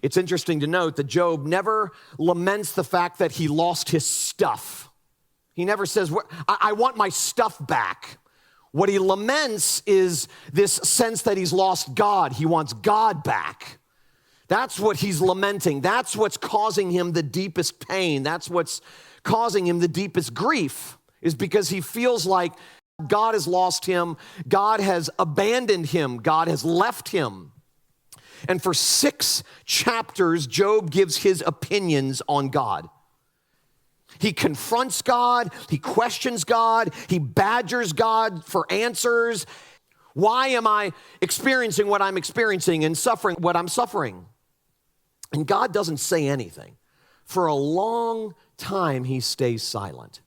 It's interesting to note that Job never laments the fact that he lost his stuff. He never says, I want my stuff back. What he laments is this sense that he's lost God. He wants God back. That's what he's lamenting. That's what's causing him the deepest pain. That's what's causing him the deepest grief, is because he feels like God has lost him. God has abandoned him. God has left him. And for 6 chapters, Job gives his opinions on God. He confronts God, he questions God, he badgers God for answers. Why am I experiencing what I'm experiencing and suffering what I'm suffering? And God doesn't say anything. For a long time, he stays silent.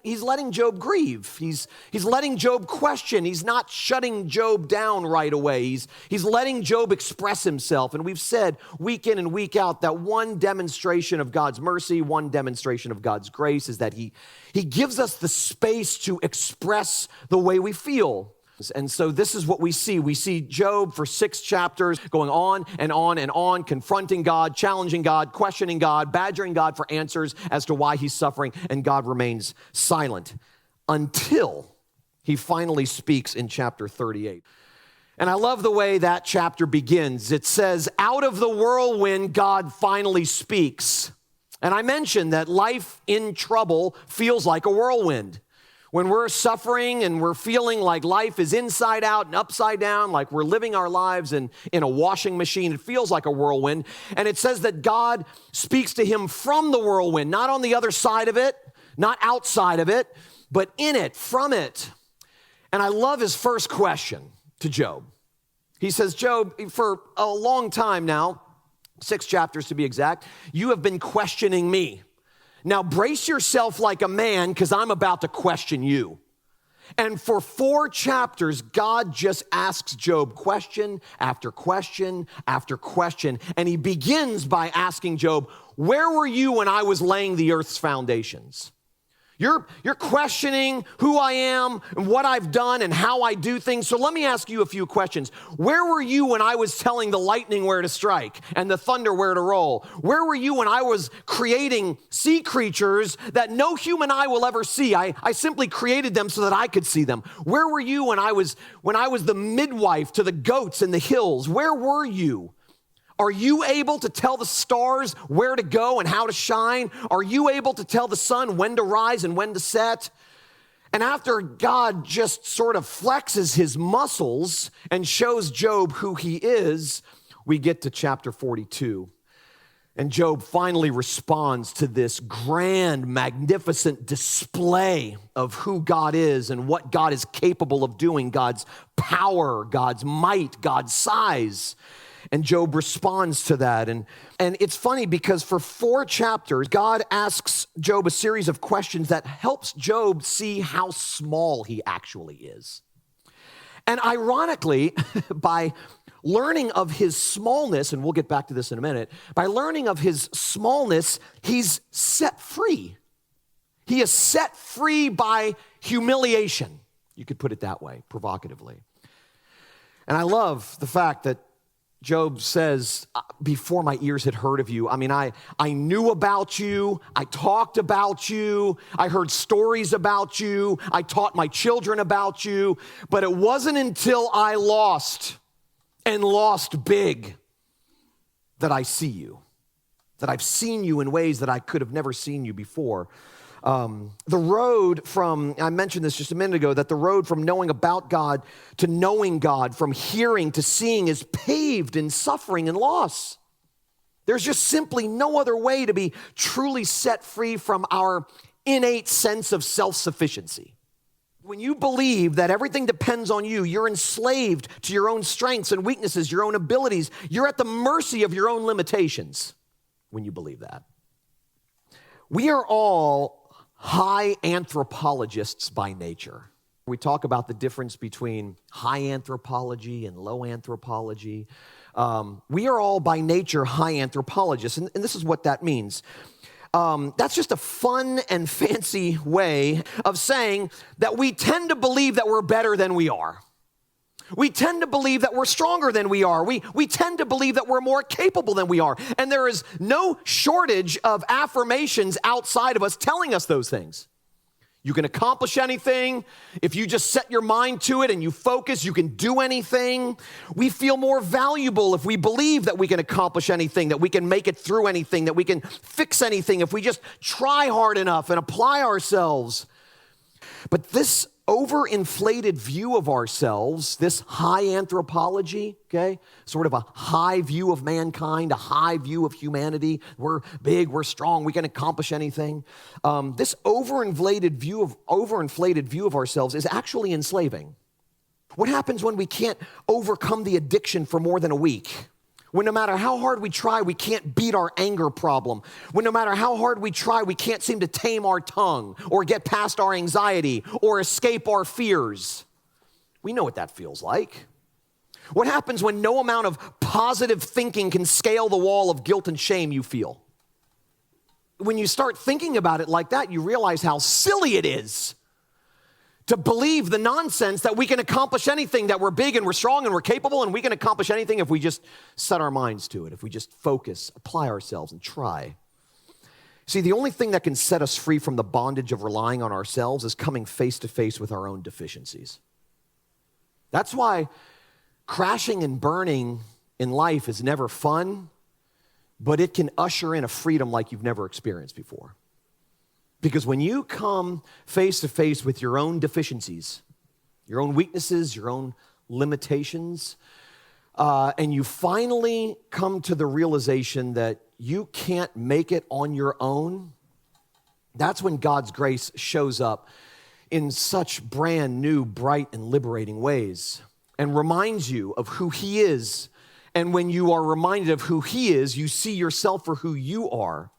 He's letting Job grieve. He's letting Job question. He's not shutting Job down right away. He's letting Job express himself. And we've said week in and week out that one demonstration of God's mercy, one demonstration of God's grace is that he gives us the space to express the way we feel. And so this is what we see. We see Job for 6 chapters going on and on and on, confronting God, challenging God, questioning God, badgering God for answers as to why he's suffering, and God remains silent until he finally speaks in chapter 38. And I love the way that chapter begins. It says, out of the whirlwind, God finally speaks. And I mentioned that life in trouble feels like a whirlwind. When we're suffering and we're feeling like life is inside out and upside down, like we're living our lives in a washing machine, it feels like a whirlwind. And it says that God speaks to him from the whirlwind, not on the other side of it, not outside of it, but in it, from it. And I love his first question to Job. He says, Job, for a long time now, 6 chapters to be exact, you have been questioning me. Now brace yourself like a man, because I'm about to question you. And for 4 chapters, God just asks Job question after question after question. And he begins by asking Job, where were you when I was laying the earth's foundations? You're questioning who I am and what I've done and how I do things. So let me ask you a few questions. Where were you when I was telling the lightning where to strike and the thunder where to roll? Where were you when I was creating sea creatures that no human eye will ever see? I simply created them so that I could see them. Where were you when I was the midwife to the goats in the hills? Where were you? Are you able to tell the stars where to go and how to shine? Are you able to tell the sun when to rise and when to set? And after God just sort of flexes his muscles and shows Job who he is, we get to chapter 42. And Job finally responds to this grand, magnificent display of who God is and what God is capable of doing, God's power, God's might, God's size. And Job responds to that. And it's funny because for 4 chapters, God asks Job a series of questions that helps Job see how small he actually is. And ironically, by learning of his smallness, and we'll get back to this in a minute, by learning of his smallness, he's set free. He is set free by humiliation. You could put it that way, provocatively. And I love the fact that Job says, before my ears had heard of you, I knew about you, I talked about you, I heard stories about you, I taught my children about you, but it wasn't until I lost, and lost big, that I see you, that I've seen you in ways that I could have never seen you before. The road from, I mentioned this just a minute ago, that the road from knowing about God to knowing God, from hearing to seeing, is paved in suffering and loss. There's just simply no other way to be truly set free from our innate sense of self-sufficiency. When you believe that everything depends on you, you're enslaved to your own strengths and weaknesses, your own abilities, you're at the mercy of your own limitations when you believe that. We are all high anthropologists by nature. We talk about the difference between high anthropology and low anthropology. We are all by nature high anthropologists, and this is what that means. That's just a fun and fancy way of saying that we tend to believe that we're better than we are. We tend to believe that we're stronger than we are. We tend to believe that we're more capable than we are. And there is no shortage of affirmations outside of us telling us those things. You can accomplish anything. If you just set your mind to it and you focus, you can do anything. We feel more valuable if we believe that we can accomplish anything, that we can make it through anything, that we can fix anything if we just try hard enough and apply ourselves. But this overinflated view of ourselves, this high anthropology, okay, sort of a high view of mankind, a high view of humanity. We're big, we're strong, we can accomplish anything. This overinflated view of ourselves is actually enslaving. What happens when we can't overcome the addiction for more than a week? When no matter how hard we try, we can't beat our anger problem. When no matter how hard we try, we can't seem to tame our tongue or get past our anxiety or escape our fears. We know what that feels like. What happens when no amount of positive thinking can scale the wall of guilt and shame you feel? When you start thinking about it like that, you realize how silly it is to believe the nonsense that we can accomplish anything, that we're big and we're strong and we're capable and we can accomplish anything if we just set our minds to it, if we just focus, apply ourselves, and try. See, the only thing that can set us free from the bondage of relying on ourselves is coming face to face with our own deficiencies. That's why crashing and burning in life is never fun, but it can usher in a freedom like you've never experienced before. Because when you come face to face with your own deficiencies, your own weaknesses, your own limitations, and you finally come to the realization that you can't make it on your own, that's when God's grace shows up in such brand new, bright, and liberating ways and reminds you of who He is. And when you are reminded of who He is, you see yourself for who you are.